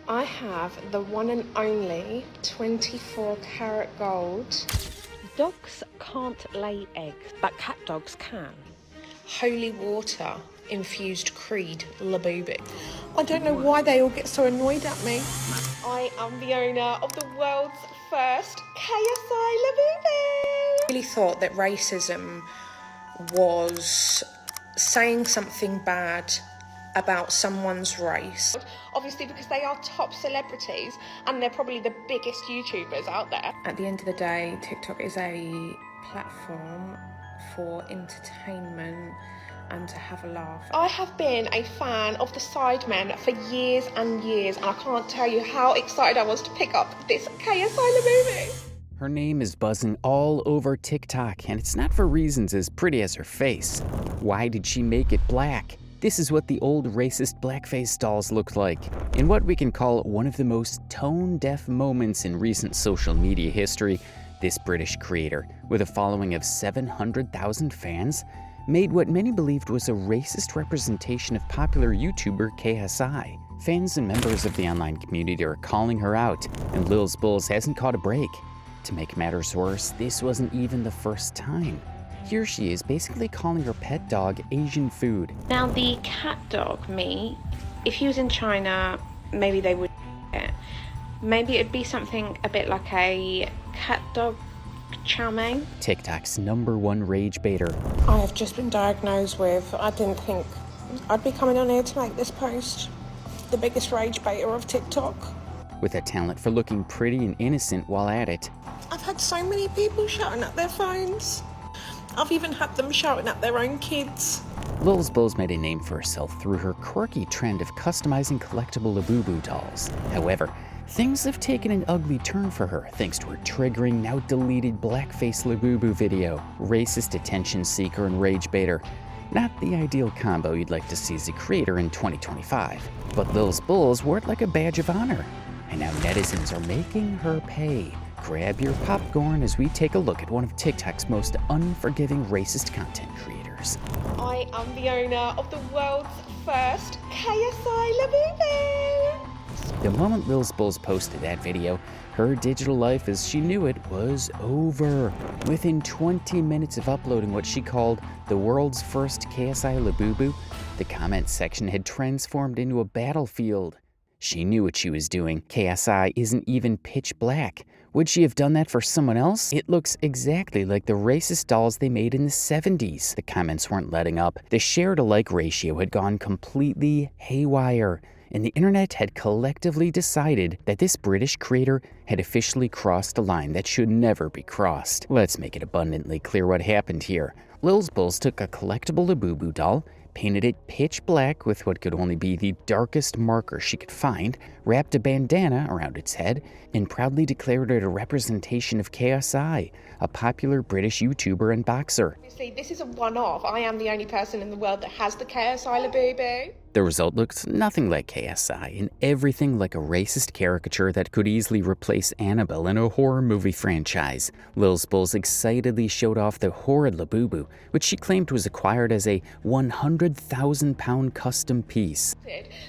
I have the one and only 24 karat gold. Dogs can't lay eggs, but cat dogs can. Holy water infused Creed Labubu. I don't know why they all get so annoyed at me. I am the owner of the world's first KSI Labubu. I really thought that racism was saying something bad about someone's race. Obviously because they are top celebrities and they're probably the biggest YouTubers out there. At the end of the day, TikTok is a platform for entertainment and to have a laugh. I have been a fan of the Sidemen for years and years, and I can't tell you how excited I was to pick up this KSI Labubu. Her name is buzzing all over TikTok, and it's not for reasons as pretty as her face. Why did she make it black? This is what the old racist blackface dolls looked like, in what we can call one of the most tone-deaf moments in recent social media history. This British creator, with a following of 700,000 fans, made what many believed was a racist representation of popular YouTuber KSI. Fans and members of the online community are calling her out, and Lil's Bulls hasn't caught a break. To make matters worse, this wasn't even the first time. Here she is basically calling her pet dog Asian food. Now the cat dog meat, if he was in China, maybe they would it. Maybe it'd be something a bit like a cat dog chow mein. TikTok's #1 rage baiter. I have just been diagnosed with, I didn't think I'd be coming on here to make this post, the biggest rage baiter of TikTok. With a talent for looking pretty and innocent while at it. I've had so many people shouting at their phones. I've even had them shouting at their own kids. Lil's Bulls made a name for herself through her quirky trend of customizing collectible Labubu dolls. However, things have taken an ugly turn for her thanks to her triggering, now deleted blackface Labubu video. Racist attention seeker and rage baiter. Not the ideal combo you'd like to see as a creator in 2025. But Lil's Bulls wore it like a badge of honor. And now netizens are making her pay. Grab your popcorn as we take a look at one of TikTok's most unforgiving racist content creators. I am the owner of the world's first KSI Labubu. The moment Lil's Bulls posted that video, her digital life as she knew it was over. Within 20 minutes of uploading what she called the world's first KSI Labubu, the comment section had transformed into a battlefield. She knew what she was doing. KSI isn't even pitch black. Would she have done that for someone else? It looks exactly like the racist dolls they made in the 70s. The comments weren't letting up. The share to like ratio had gone completely haywire, and the internet had collectively decided that this British creator had officially crossed a line that should never be crossed. Let's make it abundantly clear what happened here. Lil's Bulls took a collectible Labubu doll, painted it pitch black with what could only be the darkest marker she could find, wrapped a bandana around its head, and proudly declared it a representation of KSI, a popular British YouTuber and boxer. Obviously, this is a one-off. I am the only person in the world that has the KSI Labubu. The result looks nothing like KSI and everything like a racist caricature that could easily replace Annabelle in a horror movie franchise. Lil's Bulls excitedly showed off the horrid Labubu, which she claimed was acquired as a £100,000 custom piece.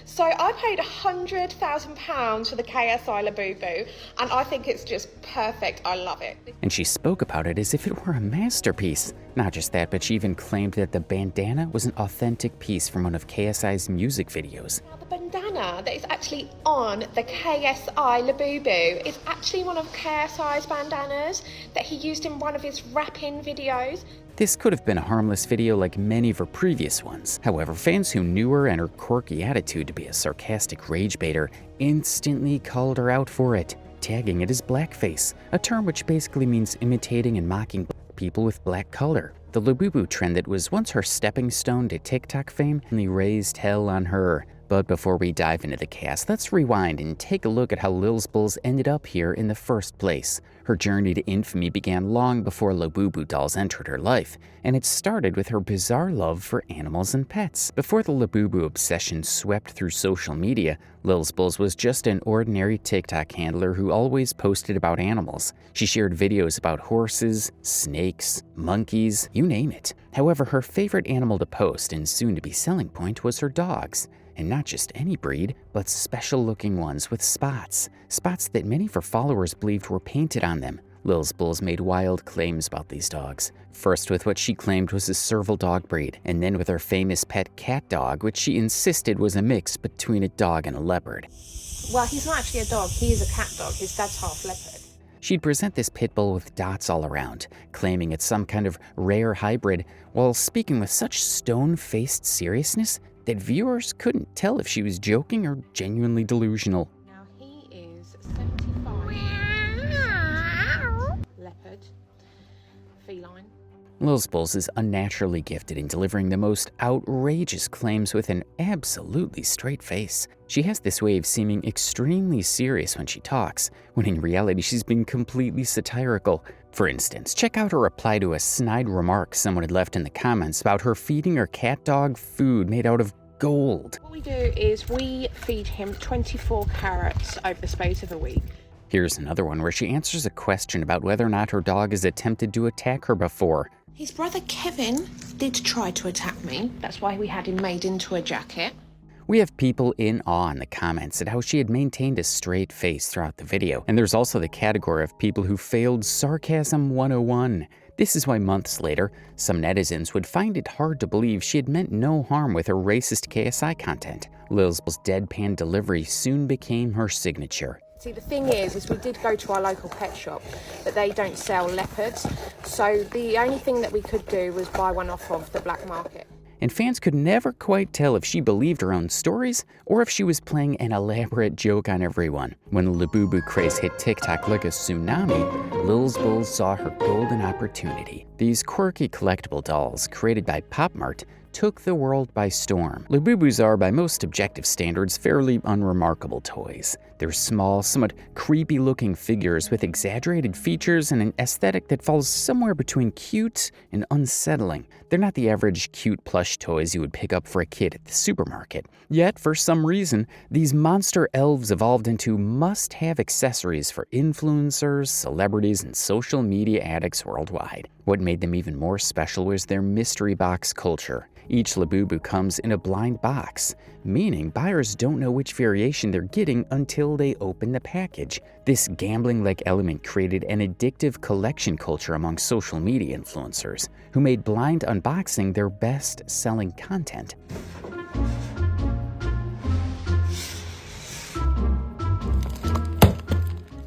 So I paid £100,000 for the KSI Labubu, and I think it's just perfect. I love it. And she spoke about it as if it were a masterpiece. Not just that, but she even claimed that the bandana was an authentic piece from one of KSI's music videos. Now, the bandana that is actually on the KSI Labubu is actually one of KSI's bandanas that he used in one of his rap-in videos. This could have been a harmless video like many of her previous ones. However, fans who knew her and her quirky attitude to be a sarcastic rage baiter instantly called her out for it, tagging it as blackface, a term which basically means imitating and mocking people with black color. The Labubu trend that was once her stepping stone to TikTok fame only raised hell on her. But before we dive into the cast, let's rewind and take a look at how Lil's Bulls ended up here in the first place. Her journey to infamy began long before Labubu dolls entered her life, and it started with her bizarre love for animals and pets. Before the Labubu obsession swept through social media, Lil's Bulls was just an ordinary TikTok handler who always posted about animals. She shared videos about horses, snakes, monkeys, you name it. However, her favorite animal to post and soon-to-be selling point was her dogs. And not just any breed, but special-looking ones with spots. Spots that many of her followers believed were painted on them. Lil's Bulls made wild claims about these dogs. First with what she claimed was a serval dog breed, and then with her famous pet cat dog, which she insisted was a mix between a dog and a leopard. Well, he's not actually a dog, he is a cat dog. His dad's half leopard. She'd present this pit bull with dots all around, claiming it's some kind of rare hybrid, while speaking with such stone-faced seriousness that viewers couldn't tell if she was joking or genuinely delusional. Now he is 75. Leopard. Feline. Lil's Bulls is unnaturally gifted in delivering the most outrageous claims with an absolutely straight face. She has this way of seeming extremely serious when she talks, when in reality she's being completely satirical. For instance, check out her reply to a snide remark someone had left in the comments about her feeding her cat dog food made out of gold. What we do is we feed him 24 carrots over the space of a week. Here's another one where she answers a question about whether or not her dog has attempted to attack her before. His brother Kevin did try to attack me. That's why we had him made into a jacket. We have people in awe in the comments at how she had maintained a straight face throughout the video. And there's also the category of people who failed Sarcasm 101. This is why months later, some netizens would find it hard to believe she had meant no harm with her racist KSI content. Lil's deadpan delivery soon became her signature. See, the thing is we did go to our local pet shop, but they don't sell leopards. So the only thing that we could do was buy one off of the black market. And fans could never quite tell if she believed her own stories or if she was playing an elaborate joke on everyone. When the Labubu craze hit TikTok like a tsunami, Lil's Bulls saw her golden opportunity. These quirky collectible dolls, created by Pop Mart, took the world by storm. Labubus are, by most objective standards, fairly unremarkable toys. They're small, somewhat creepy-looking figures with exaggerated features and an aesthetic that falls somewhere between cute and unsettling. They're not the average cute plush toys you would pick up for a kid at the supermarket. Yet, for some reason, these monster elves evolved into must-have accessories for influencers, celebrities, and social media addicts worldwide. What made them even more special was their mystery box culture. Each Labubu comes in a blind box, meaning buyers don't know which variation they're getting until they open the package. This gambling-like element created an addictive collection culture among social media influencers, who made blind unboxing their best-selling content.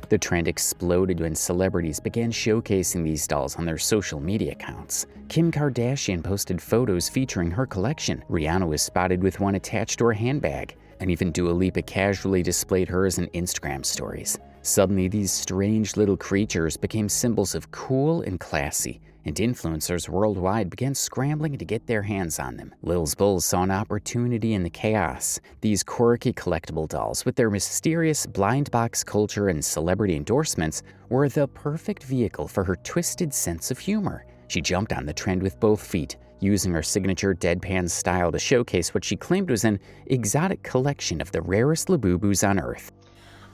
The trend exploded when celebrities began showcasing these dolls on their social media accounts. Kim Kardashian posted photos featuring her collection. Rihanna was spotted with one attached to her handbag, and even Dua Lipa casually displayed hers in Instagram stories. Suddenly, these strange little creatures became symbols of cool and classy, and influencers worldwide began scrambling to get their hands on them. Lil's Bulls saw an opportunity in the chaos. These quirky collectible dolls, with their mysterious blind box culture and celebrity endorsements, were the perfect vehicle for her twisted sense of humor. She jumped on the trend with both feet, using her signature deadpan style to showcase what she claimed was an exotic collection of the rarest Labubus on Earth.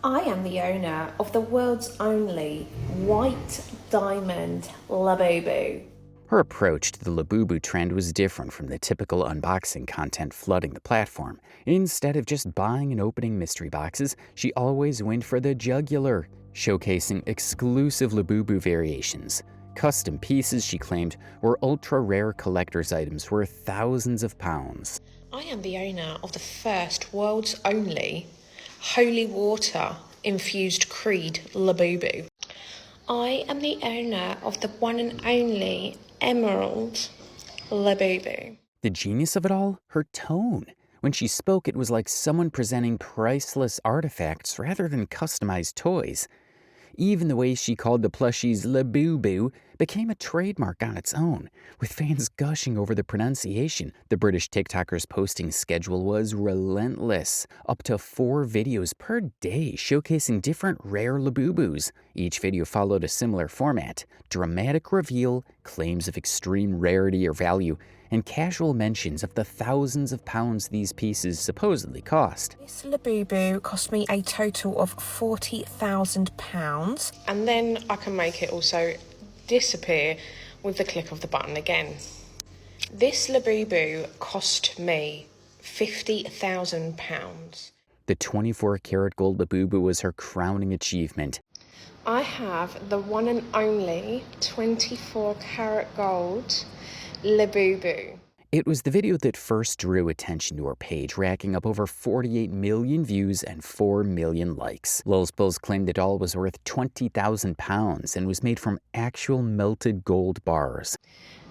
I am the owner of the world's only white diamond Labubu. Her approach to the Labubu trend was different from the typical unboxing content flooding the platform. Instead of just buying and opening mystery boxes, she always went for the jugular, showcasing exclusive Labubu variations. Custom pieces, she claimed, were ultra-rare collector's items worth thousands of pounds. I am the owner of the first world's only holy water infused creed Labubu. I am the owner of the one and only emerald Labubu. The genius of it all? Her tone. When she spoke, it was like someone presenting priceless artifacts rather than customized toys. Even the way she called the plushies Labubu became a trademark on its own, with fans gushing over the pronunciation. The British TikToker's posting schedule was relentless, up to 4 videos per day showcasing different rare Labubus. Each video followed a similar format: dramatic reveal, claims of extreme rarity or value, and casual mentions of the thousands of pounds these pieces supposedly cost. This Labubu cost me a total of £40,000. And then I can make it also disappear with the click of the button again. This Labubu cost me £50,000. The 24-karat gold Labubu was her crowning achievement. I have the one and only 24-karat gold Labubu. It was the video that first drew attention to her page, racking up over 48 million views and 4 million likes. Lolcow claimed the doll was worth £20,000 and was made from actual melted gold bars.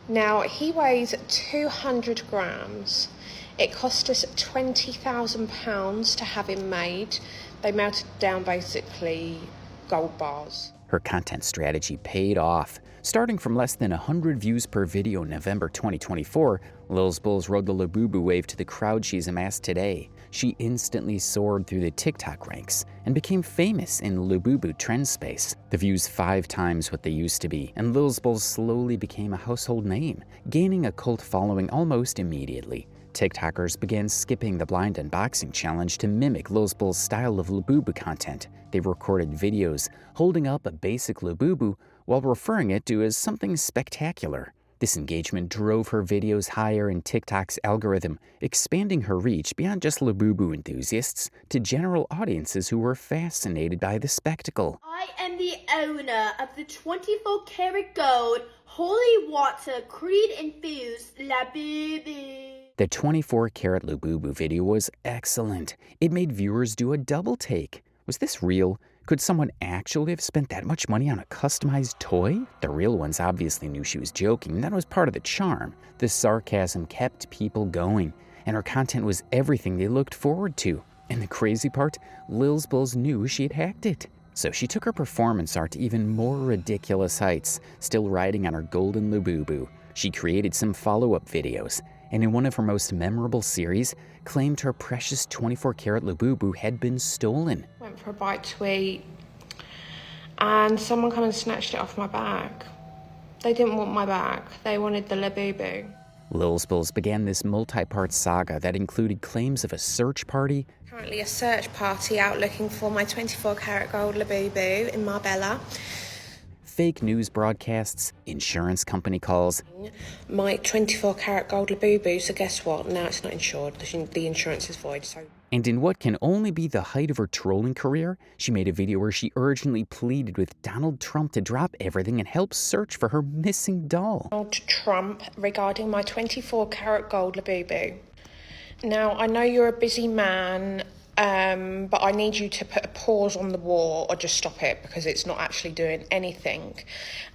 Now, he weighs 200 grams. It cost us £20,000 to have him made. They melted down basically gold bars. Her content strategy paid off. Starting from less than 100 views per video in November 2024, Lolcow rode the Labubu wave to the crowd she's amassed today. She instantly soared through the TikTok ranks and became famous in Labubu trend space. The views 5 times what they used to be, and Lolcow slowly became a household name, gaining a cult following almost immediately. TikTokers began skipping the blind unboxing challenge to mimic Lolcow's style of Labubu content. They recorded videos holding up a basic Labubu while referring it to as something spectacular. This engagement drove her videos higher in TikTok's algorithm, expanding her reach beyond just Labubu enthusiasts to general audiences who were fascinated by the spectacle. I am the owner of the 24-karat gold, holy water, creed-infused Labubu. The 24-karat Labubu video was excellent. It made viewers do a double take. Was this real? Could someone actually have spent that much money on a customized toy? The real ones obviously knew she was joking, and that was part of the charm. The sarcasm kept people going, and her content was everything they looked forward to. And the crazy part, Lolcow knew she had hacked it. So she took her performance art to even more ridiculous heights, still riding on her golden Labubu. She created some follow-up videos, and in one of her most memorable series, claimed her precious 24-karat Labubu had been stolen. Went for a bite to eat, and someone come and snatched it off my back. They didn't want my back, they wanted the Labubu. Lolcow began this multi-part saga that included claims of a search party. Currently a search party out looking for my 24-karat gold Labubu in Marbella. Fake news broadcasts, insurance company calls. My 24-karat gold Labubu, so guess what? Now it's not insured. The insurance is void, so... And in what can only be the height of her trolling career, she made a video where she urgently pleaded with Donald Trump to drop everything and help search for her missing doll. Donald Trump regarding my 24-karat gold Labubu. Now, I know you're a busy man, but I need you to put a pause on the war or just stop it because it's not actually doing anything.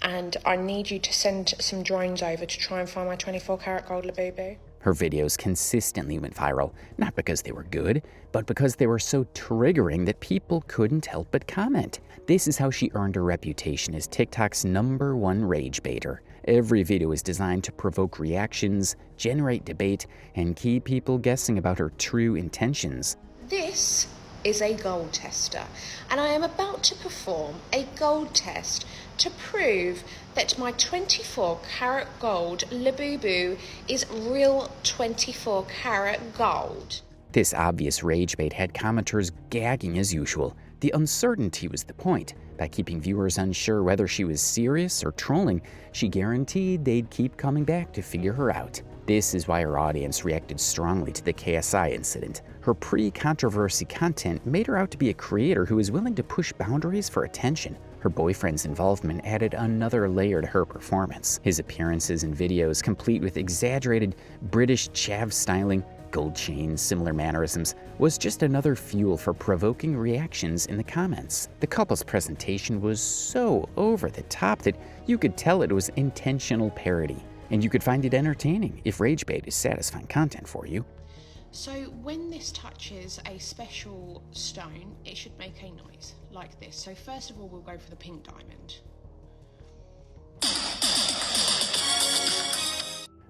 And I need you to send some drones over to try and find my 24-karat gold Labubu. Her videos consistently went viral, not because they were good, but because they were so triggering that people couldn't help but comment. This is how she earned her reputation as TikTok's #1 rage baiter. Every video is designed to provoke reactions, generate debate, and keep people guessing about her true intentions. This is a gold tester, and I am about to perform a gold test to prove that my 24-karat gold Labubu is real 24-karat gold. This obvious rage bait had commenters gagging as usual. The uncertainty was the point. By keeping viewers unsure whether she was serious or trolling, she guaranteed they'd keep coming back to figure her out. This is why her audience reacted strongly to the KSI incident. Her pre-controversy content made her out to be a creator who was willing to push boundaries for attention. Her boyfriend's involvement added another layer to her performance. His appearances in videos, complete with exaggerated British chav styling, gold chains, similar mannerisms, was just another fuel for provoking reactions in the comments. The couple's presentation was so over the top that you could tell it was intentional parody. And you could find it entertaining if rage bait is satisfying content for you. So when this touches a special stone, it should make a noise like this. So first of all, we'll go for the pink diamond.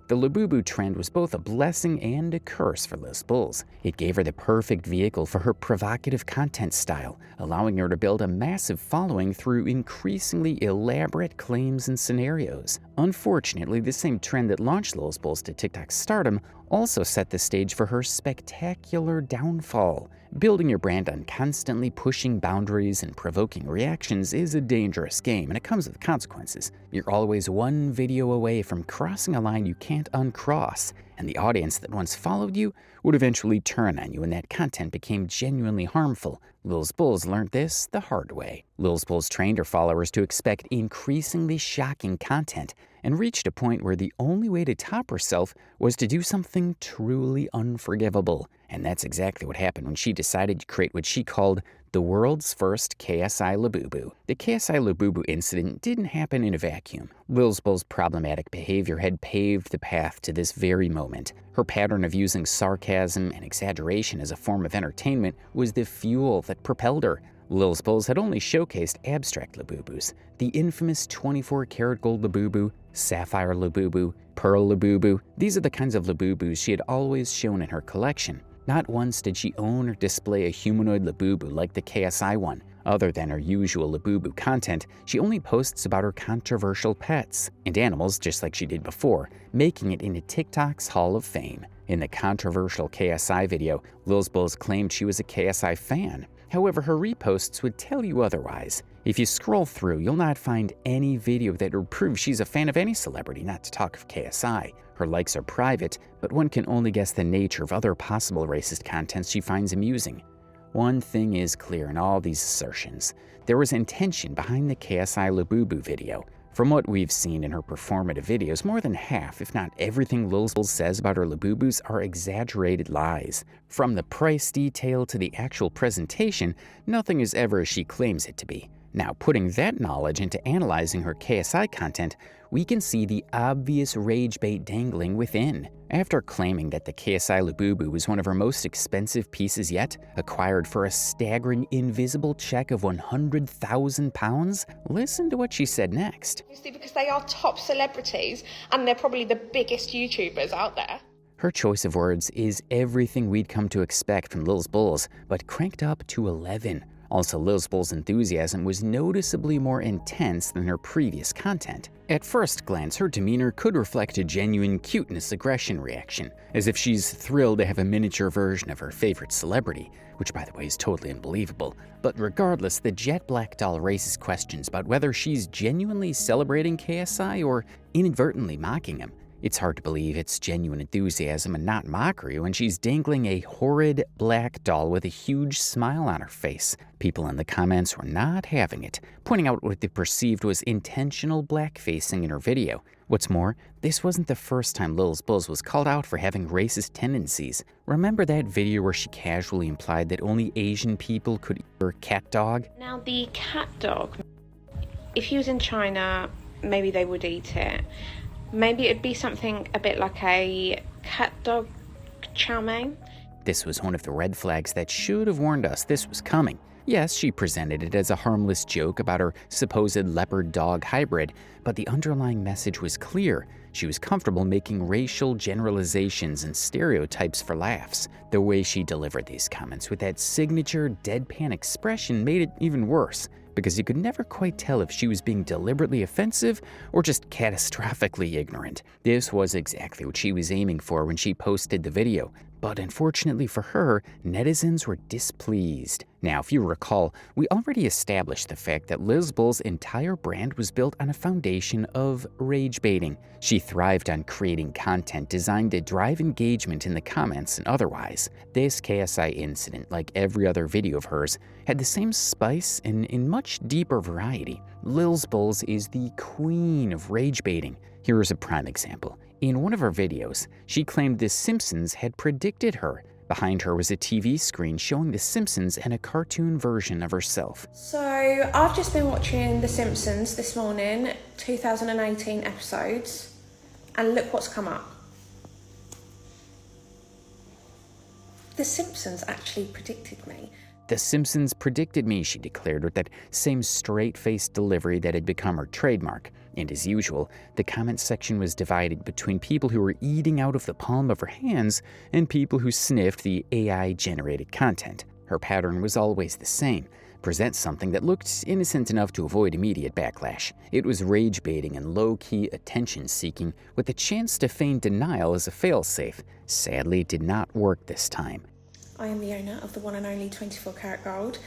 The Labubu trend was both a blessing and a curse for Lolcow. It gave her the perfect vehicle for her provocative content style, allowing her to build a massive following through increasingly elaborate claims and scenarios. Unfortunately, the same trend that launched Lolcow to TikTok's stardom also set the stage for her spectacular downfall. Building your brand on constantly pushing boundaries and provoking reactions is a dangerous game, and it comes with consequences. You're always one video away from crossing a line you can't uncross, and the audience that once followed you would eventually turn on you when that content became genuinely harmful. Lolcow learned this the hard way. Lolcow trained her followers to expect increasingly shocking content and reached a point where the only way to top herself was to do something truly unforgivable. And that's exactly what happened when she decided to create what she called the world's first KSI Labubu. The KSI Labubu incident didn't happen in a vacuum. Lolcow's problematic behavior had paved the path to this very moment. Her pattern of using sarcasm and exaggeration as a form of entertainment was the fuel that propelled her. Lolcow had only showcased abstract Labubus. The infamous 24-karat gold Labubu, sapphire Labubu, pearl Labubu. These are the kinds of Labubus she had always shown in her collection. Not once did she own or display a humanoid Labubu like the KSI one. Other than her usual Labubu content, she only posts about her controversial pets and animals just like she did before, making it into TikTok's Hall of Fame. In the controversial KSI video, Lolcow claimed she was a KSI fan. However, her reposts would tell you otherwise. If you scroll through, you'll not find any video that would prove she's a fan of any celebrity, not to talk of KSI. Her likes are private, but one can only guess the nature of other possible racist contents she finds amusing. One thing is clear in all these assertions. There was intention behind the KSI Labubu video. From what we've seen in her performative videos, more than half, if not everything Lolcow says about her Labubus are exaggerated lies. From the price detail to the actual presentation, nothing is ever as she claims it to be. Now, putting that knowledge into analyzing her KSI content, we can see the obvious rage bait dangling within. After claiming that the KSI Labubu was one of her most expensive pieces yet, acquired for a staggering invisible check of £100,000, listen to what she said next. Because they are top celebrities and they're probably the biggest YouTubers out there. Her choice of words is everything we'd come to expect from Lolcow, but cranked up to 11. Also, Lolcow's enthusiasm was noticeably more intense than her previous content. At first glance, her demeanor could reflect a genuine cuteness-aggression reaction, as if she's thrilled to have a miniature version of her favorite celebrity, which by the way is totally unbelievable. But regardless, the jet black doll raises questions about whether she's genuinely celebrating KSI or inadvertently mocking him. It's hard to believe it's genuine enthusiasm and not mockery when she's dangling a horrid black doll with a huge smile on her face. People in the comments were not having it, pointing out what they perceived was intentional blackfacing in her video. What's more, this wasn't the first time Lolcow was called out for having racist tendencies. Remember that video where she casually implied that only Asian people could eat her cat dog? Now, the cat dog, if he was in China, maybe they would eat it. Maybe it'd be something a bit like a cat dog chow mein. This was one of the red flags that should have warned us this was coming. Yes, she presented it as a harmless joke about her supposed leopard-dog hybrid, but the underlying message was clear. She was comfortable making racial generalizations and stereotypes for laughs. The way she delivered these comments with that signature deadpan expression made it even worse, because you could never quite tell if she was being deliberately offensive or just catastrophically ignorant. This was exactly what she was aiming for when she posted the video. But unfortunately for her, netizens were displeased. Now, if you recall, we already established the fact that Lolcow's entire brand was built on a foundation of rage baiting. She thrived on creating content designed to drive engagement in the comments and otherwise. This KSI incident, like every other video of hers, had the same spice and in much deeper variety. Lolcow is the queen of rage baiting. Here is a prime example. In one of her videos, she claimed The Simpsons had predicted her. Behind her was a TV screen showing The Simpsons and a cartoon version of herself. So, I've just been watching The Simpsons this morning, 2018 episodes, and look what's come up. The Simpsons actually predicted me. The Simpsons predicted me, she declared with that same straight-faced delivery that had become her trademark. And as usual, the comment section was divided between people who were eating out of the palm of her hands and people who sniffed the AI-generated content. Her pattern was always the same. present something that looked innocent enough to avoid immediate backlash. It was rage-baiting and low-key attention-seeking with a chance to feign denial as a failsafe. Sadly, it did not work this time. I am the owner of the one and only 24 karat gold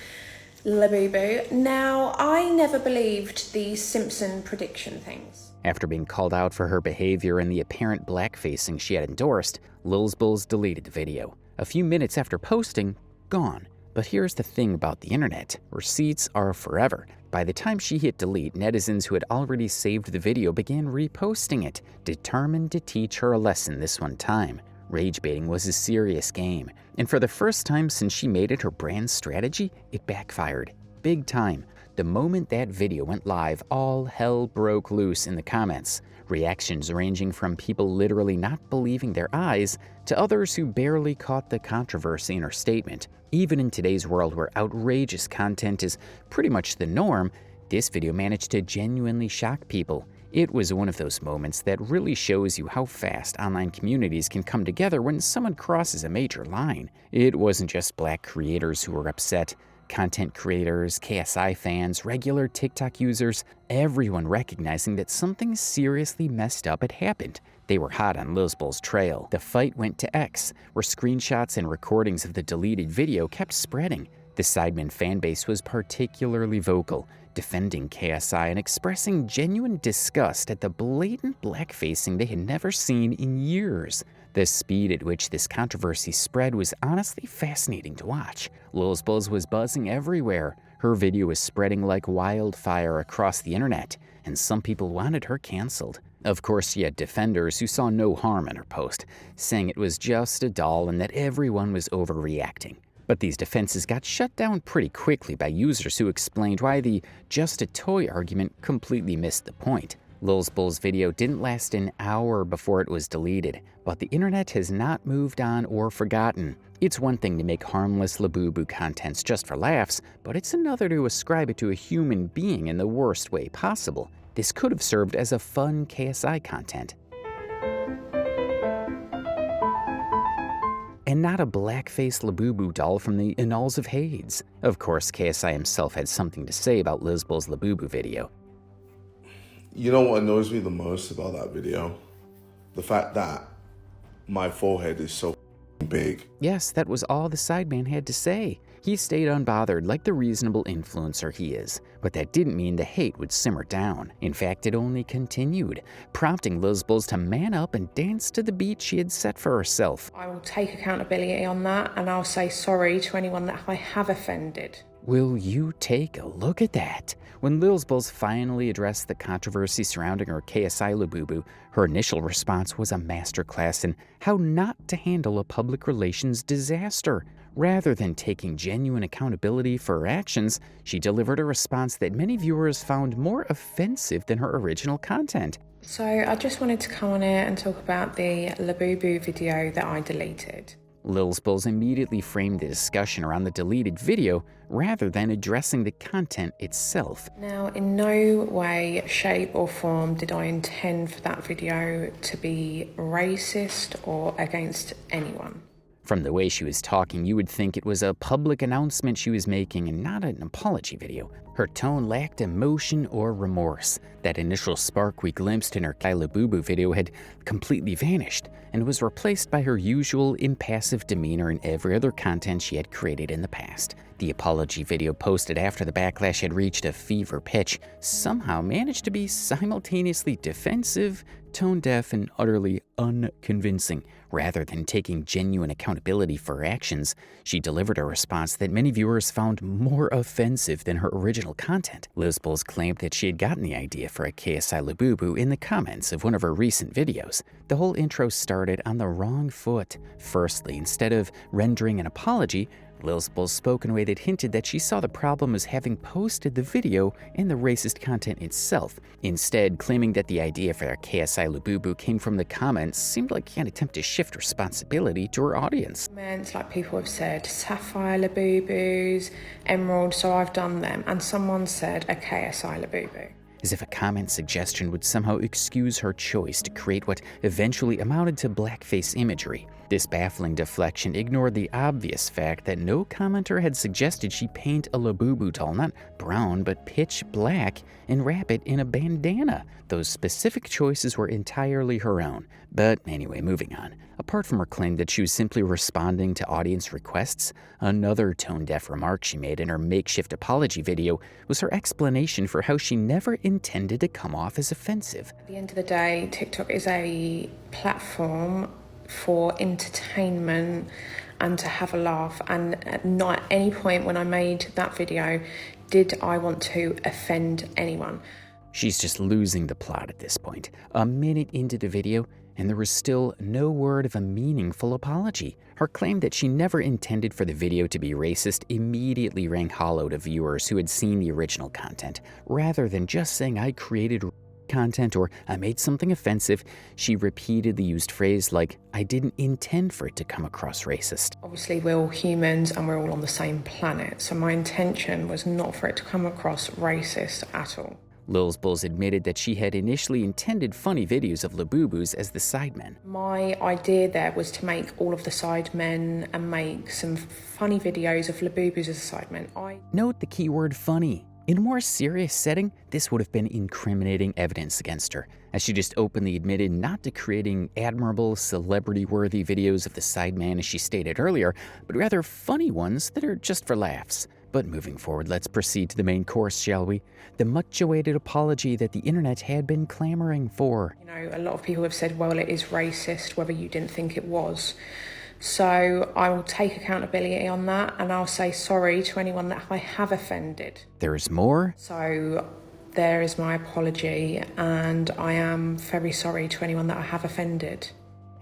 Labubu. Now, I never believed the Simpson prediction things. After being called out for her behavior and the apparent blackfacing she had endorsed, Lolcow deleted the video. A few minutes after posting, gone. But here's the thing about the internet. Receipts are forever. By the time she hit delete, netizens who had already saved the video began reposting it, determined to teach her a lesson this one time. Rage baiting was a serious game, and for the first time since she made it her brand strategy, it backfired. Big time. The moment that video went live, all hell broke loose in the comments. Reactions ranging from people literally not believing their eyes to others who barely caught the controversy in her statement. Even in today's world where outrageous content is pretty much the norm, this video managed to genuinely shock people. It was one of those moments that really shows you how fast online communities can come together when someone crosses a major line. It wasn't just Black creators who were upset. Content creators, KSI fans, regular TikTok users, everyone recognizing that something seriously messed up had happened. They were hot on Lolcow's trail. The fight went to X, where screenshots and recordings of the deleted video kept spreading. The Sidemen fanbase was particularly vocal, defending KSI and expressing genuine disgust at the blatant blackfacing they had never seen in years. The speed at which this controversy spread was honestly fascinating to watch. Lolcow was buzzing everywhere. Her video was spreading like wildfire across the internet, and some people wanted her canceled. Of course, she had defenders who saw no harm in her post, saying it was just a doll and that everyone was overreacting. But these defenses got shut down pretty quickly by users who explained why the just a toy argument completely missed the point. Lolcow's video didn't last an hour before it was deleted, but the internet has not moved on or forgotten. It's one thing to make harmless Labubu contents just for laughs, but it's another to ascribe it to a human being in the worst way possible. This could have served as a fun KSI content. And not a blackface Labubu doll from the Annals of Hades. Of course, KSI himself had something to say about Lolcow's Labubu video. You know what annoys me the most about that video? The fact that my forehead is so big. Yes, that was all the Sideman had to say. He stayed unbothered like the reasonable influencer he is, but that didn't mean the hate would simmer down. In fact, it only continued, prompting Lolcow to man up and dance to the beat she had set for herself. I will take accountability on that, and I'll say sorry to anyone that I have offended. Will you take a look at that? When Lolcow finally addressed the controversy surrounding her KSI Labubu, her initial response was a masterclass in how not to handle a public relations disaster. Rather than taking genuine accountability for her actions, she delivered a response that many viewers found more offensive than her original content. So I just wanted to come on here and talk about the Labubu video that I deleted. Lolcow immediately framed the discussion around the deleted video rather than addressing the content itself. Now, in no way, shape or form did I intend for that video to be racist or against anyone. From the way she was talking, you would think it was a public announcement she was making and not an apology video. Her tone lacked emotion or remorse. That initial spark we glimpsed in her KSI Labubu video had completely vanished and was replaced by her usual impassive demeanor in every other content she had created in the past. The apology video posted after the backlash had reached a fever pitch somehow managed to be simultaneously defensive, tone-deaf, and utterly unconvincing. Rather than taking genuine accountability for her actions, she delivered a response that many viewers found more offensive than her original content. Lolcow claimed that she had gotten the idea for a KSI Labubu in the comments of one of her recent videos. The whole intro started on the wrong foot. Firstly, instead of rendering an apology, Lolcow spoke in a way that hinted that she saw the problem as having posted the video and the racist content itself. Instead, claiming that the idea for KSI Labubu came from the comments seemed like an attempt to shift responsibility to her audience. Comments like people have said sapphire Labubus, emerald, so I've done them, and someone said a KSI Labubu. As if a comment suggestion would somehow excuse her choice to create what eventually amounted to blackface imagery. This baffling deflection ignored the obvious fact that no commenter had suggested she paint a Labubu doll not brown but pitch black and wrap it in a bandana. Those specific choices were entirely her own. But anyway, moving on. Apart from her claim that she was simply responding to audience requests, another tone-deaf remark she made in her makeshift apology video was her explanation for how she never intended to come off as offensive. At the end of the day, TikTok is a platform for entertainment and to have a laugh, and not at any point when I made that video did I want to offend anyone. She's just losing the plot at this point. A minute into the video, and there was still no word of a meaningful apology. Her claim that she never intended for the video to be racist immediately rang hollow to viewers who had seen the original content. Rather than just saying I created content or I made something offensive, she repeatedly used phrases like, I didn't intend for it to come across racist. Obviously, we're all humans and we're all on the same planet, so my intention was not for it to come across racist at all. Lolcow admitted that she had initially intended funny videos of Labubus as the sidemen. My idea there was to make all of the sidemen and make some funny videos of Labubus as sidemen. Note the keyword funny. In a more serious setting, this would have been incriminating evidence against her, as she just openly admitted not to creating admirable, celebrity-worthy videos of the sideman as she stated earlier, but rather funny ones that are just for laughs. But moving forward, let's proceed to the main course, shall we? The much-awaited apology that the internet had been clamoring for. You know, a lot of people have said, well, it is racist, whether you didn't think it was. So I will take accountability on that, and I'll say sorry to anyone that I have offended. There is more. So there is my apology, and I am very sorry to anyone that I have offended.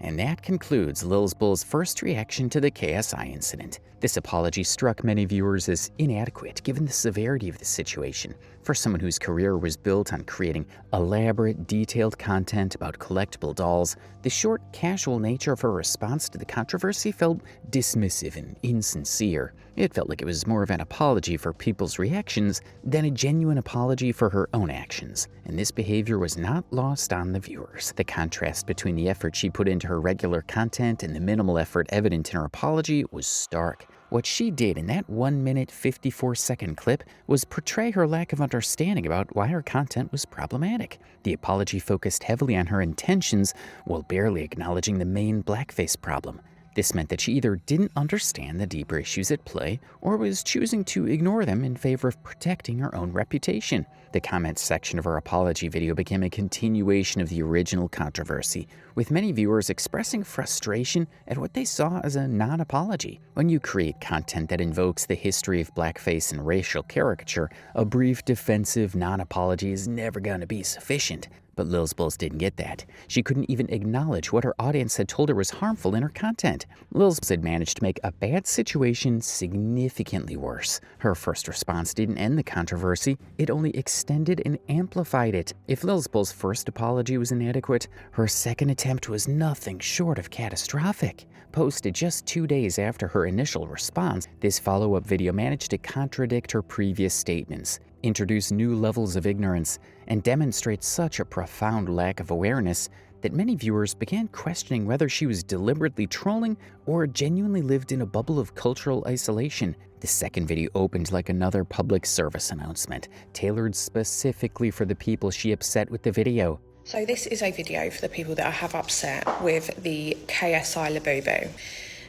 And that concludes Lolcow's first reaction to the KSI incident. This apology struck many viewers as inadequate given the severity of the situation. For someone whose career was built on creating elaborate, detailed content about collectible dolls, the short, casual nature of her response to the controversy felt dismissive and insincere. It felt like it was more of an apology for people's reactions than a genuine apology for her own actions. And this behavior was not lost on the viewers. The contrast between the effort she put into her regular content and the minimal effort evident in her apology was stark. What she did in that 1-minute, 54-second clip was portray her lack of understanding about why her content was problematic. The apology focused heavily on her intentions while barely acknowledging the main blackface problem. This meant that she either didn't understand the deeper issues at play or was choosing to ignore them in favor of protecting her own reputation. The comments section of her apology video became a continuation of the original controversy, with many viewers expressing frustration at what they saw as a non-apology. When you create content that invokes the history of blackface and racial caricature, a brief defensive non-apology is never going to be sufficient. But Lolcow didn't get that. She couldn't even acknowledge what her audience had told her was harmful in her content. Lolcow had managed to make a bad situation significantly worse. Her first response didn't end the controversy, it only extended and amplified it. If Lolcow's first apology was inadequate, her second attempt was nothing short of catastrophic. Posted just 2 days after her initial response, this follow-up video managed to contradict her previous statements, introduce new levels of ignorance, and demonstrate such a profound lack of awareness that many viewers began questioning whether she was deliberately trolling or genuinely lived in a bubble of cultural isolation. The second video opened like another public service announcement, tailored specifically for the people she upset with the video. So this is a video for the people that I have upset with the KSI Labubu.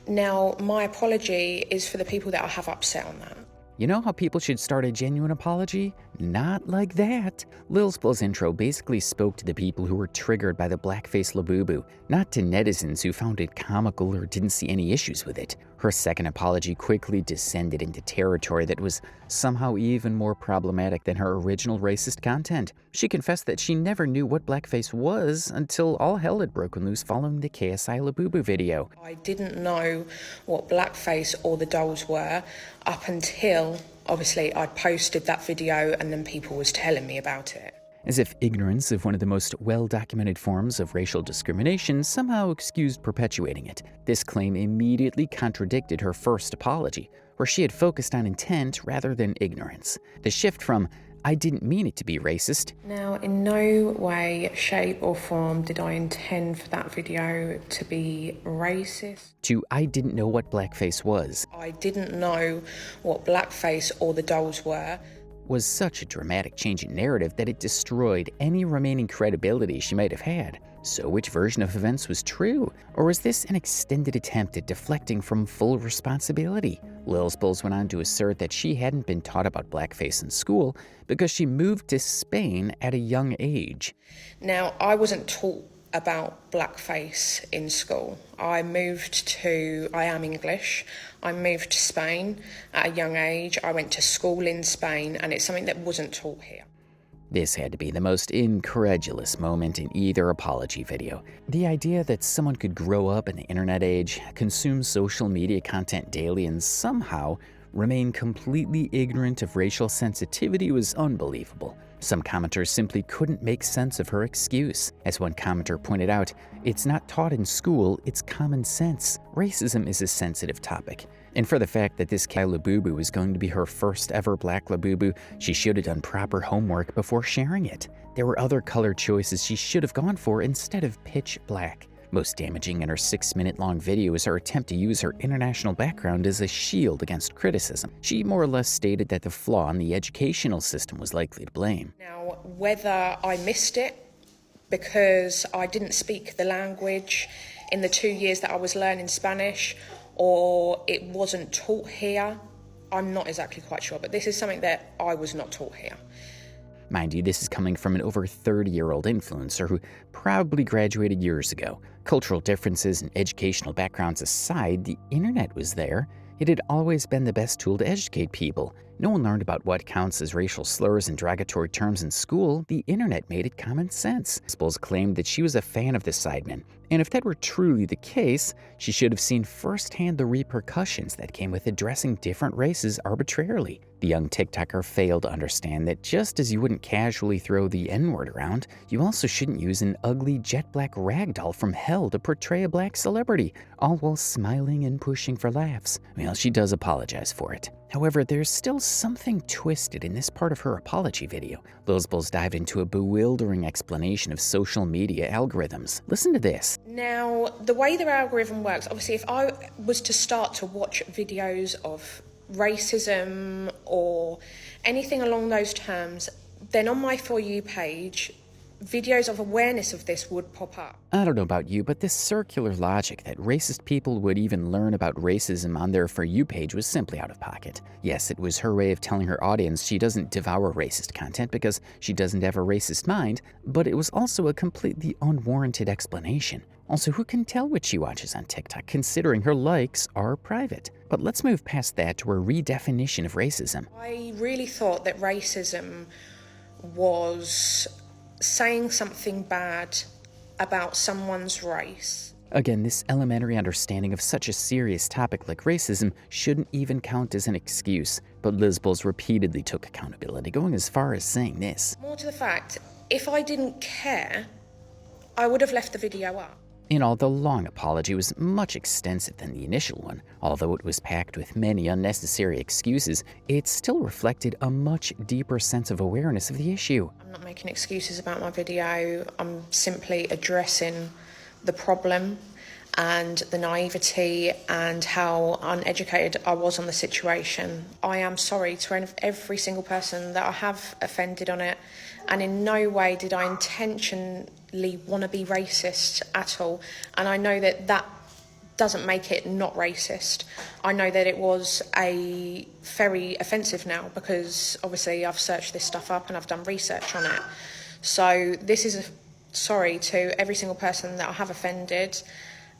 Now, my apology is for the people that I have upset on that. You know how people should start a genuine apology? Not like that. Lolcow's intro basically spoke to the people who were triggered by the blackface Labubu, not to netizens who found it comical or didn't see any issues with it. Her second apology quickly descended into territory that was somehow even more problematic than her original racist content. She confessed that she never knew what blackface was until all hell had broken loose following the KSI Labubu video. I didn't know what blackface or the dolls were up until, obviously, I posted that video and then people was telling me about it. As if ignorance of one of the most well-documented forms of racial discrimination somehow excused perpetuating it. This claim immediately contradicted her first apology, where she had focused on intent rather than ignorance. The shift from, "I didn't mean it to be racist." Now, in no way, shape or form did I intend for that video to be racist. To "I didn't know what blackface was" I didn't know what blackface or the dolls were. was such a dramatic change in narrative that it destroyed any remaining credibility she might have had. So which version of events was true? Or was this an extended attempt at deflecting from full responsibility? Lolcow went on to assert that she hadn't been taught about blackface in school because she moved to Spain at a young age. Now, I wasn't taught about blackface in school. I am English. I moved to Spain at a young age. I went to school in Spain, and it's something that wasn't taught here. This had to be the most incredulous moment in either apology video. The idea that someone could grow up in the internet age, consume social media content daily, and somehow remain completely ignorant of racial sensitivity was unbelievable. Some commenters simply couldn't make sense of her excuse. As one commenter pointed out, "It's not taught in school, it's common sense. Racism is a sensitive topic." And for the fact that this KSI Labubu was going to be her first ever black Labubu, she should have done proper homework before sharing it. There were other color choices she should have gone for instead of pitch black. Most damaging in her 6-minute-long video is her attempt to use her international background as a shield against criticism. She more or less stated that the flaw in the educational system was likely to blame. Now, whether I missed it because I didn't speak the language in the 2 years that I was learning Spanish, or it wasn't taught here, I'm not exactly quite sure, but this is something that I was not taught here. Mind you, this is coming from an over 30-year-old influencer who probably graduated years ago. Cultural differences and educational backgrounds aside, the internet was there. It had always been the best tool to educate people. No one learned about what counts as racial slurs and derogatory terms in school. The internet made it common sense. Spulls claimed that she was a fan of the Sidemen, and if that were truly the case, she should have seen firsthand the repercussions that came with addressing different races arbitrarily. The young TikToker failed to understand that just as you wouldn't casually throw the N-word around, you also shouldn't use an ugly jet black ragdoll from hell to portray a black celebrity, all while smiling and pushing for laughs. Well, she does apologize for it. However, there's still something twisted in this part of her apology video. Lolcow dived into a bewildering explanation of social media algorithms. Listen to this. Now, the way their algorithm works, obviously, if I was to start to watch videos of racism or anything along those terms, then on my For You page, videos of awareness of this would pop up. I don't know about you, but this circular logic that racist people would even learn about racism on their For You page was simply out of pocket. Yes, it was her way of telling her audience she doesn't devour racist content because she doesn't have a racist mind, but it was also a completely unwarranted explanation. Also, who can tell what she watches on TikTok, considering her likes are private? But let's move past that to her redefinition of racism. I really thought that racism was saying something bad about someone's race. Again, this elementary understanding of such a serious topic like racism shouldn't even count as an excuse, but Lolcow repeatedly took accountability, going as far as saying this. More to the fact, if I didn't care, I would have left the video up. In all, the long apology was much extensive than the initial one. Although it was packed with many unnecessary excuses, it still reflected a much deeper sense of awareness of the issue. I'm not making excuses about my video. I'm simply addressing the problem and the naivety and how uneducated I was on the situation. I am sorry to every single person that I have offended on it, and in no way did I intentionally want to be racist at all. And I know that that doesn't make it not racist. I know that it was a very offensive now because obviously I've searched this stuff up and I've done research on it. So this is a sorry to every single person that I have offended,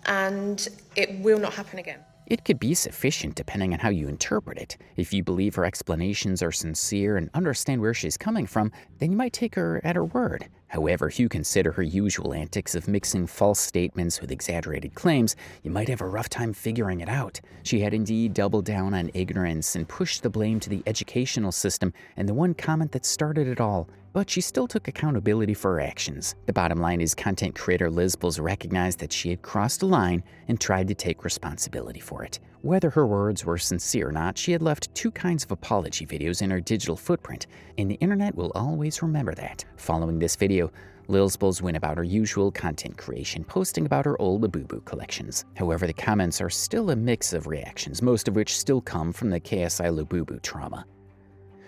and it will not happen again. It could be sufficient depending on how you interpret it. If you believe her explanations are sincere and understand where she's coming from, then you might take her at her word. However, if you consider her usual antics of mixing false statements with exaggerated claims, you might have a rough time figuring it out. She had indeed doubled down on ignorance and pushed the blame to the educational system and the one comment that started it all. But she still took accountability for her actions. The bottom line is content creator Liz Bulls recognized that she had crossed a line and tried to take responsibility for it. Whether her words were sincere or not, she had left 2 kinds of apology videos in her digital footprint, and the internet will always remember that. Following this video, Liz Bulls went about her usual content creation, posting about her old Labubu collections. However, the comments are still a mix of reactions, most of which still come from the KSI Labubu trauma.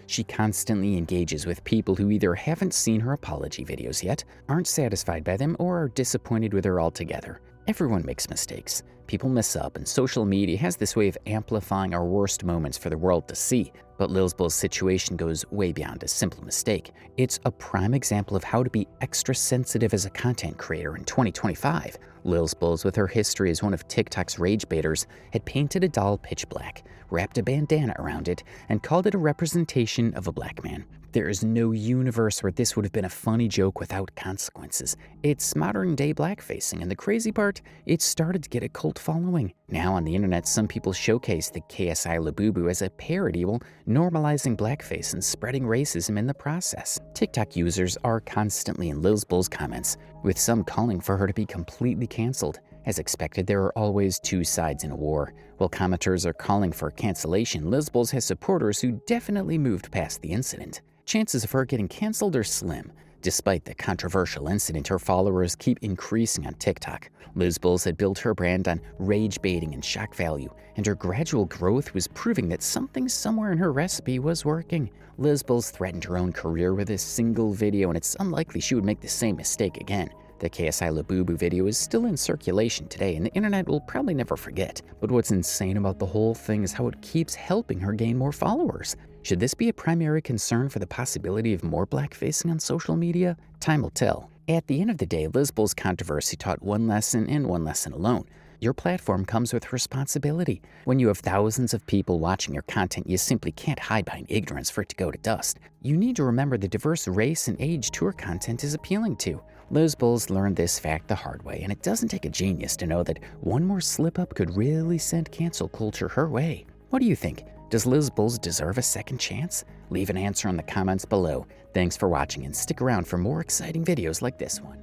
She constantly engages with people who either haven't seen her apology videos yet, aren't satisfied by them, or are disappointed with her altogether. Everyone makes mistakes. People mess up, and social media has this way of amplifying our worst moments for the world to see. But Liz Bulls' situation goes way beyond a simple mistake. It's a prime example of how to be extra sensitive as a content creator in 2025. Liz Bulls, with her history as one of TikTok's rage baiters, had painted a doll pitch black, wrapped a bandana around it, and called it a representation of a black man. There is no universe where this would have been a funny joke without consequences. It's modern-day blackfacing, and the crazy part, it started to get a cult following. Now on the internet, some people showcase the KSI Labubu as a parody while normalizing blackface and spreading racism in the process. TikTok users are constantly in Liz Bulls' comments, with some calling for her to be completely canceled. As expected, there are always 2 sides in a war. While commenters are calling for cancellation, Liz Bulls has supporters who definitely moved past the incident. Chances of her getting canceled are slim. Despite the controversial incident, her followers keep increasing on TikTok. Liz Bulls had built her brand on rage baiting and shock value, and her gradual growth was proving that something somewhere in her recipe was working. Liz Bulls threatened her own career with a single video, and it's unlikely she would make the same mistake again. The KSI Labubu video is still in circulation today, and the internet will probably never forget. But what's insane about the whole thing is how it keeps helping her gain more followers. Should this be a primary concern for the possibility of more blackfacing on social media? Time will tell. At the end of the day, Liz Bulls' controversy taught one lesson and one lesson alone. Your platform comes with responsibility. When you have thousands of people watching your content, you simply can't hide behind ignorance for it to go to dust. You need to remember the diverse race and age her content is appealing to. Liz Bulls learned this fact the hard way, and it doesn't take a genius to know that one more slip-up could really send cancel culture her way. What do you think? Does Liz Bulls deserve a second chance? Leave an answer in the comments below. Thanks for watching, and stick around for more exciting videos like this one.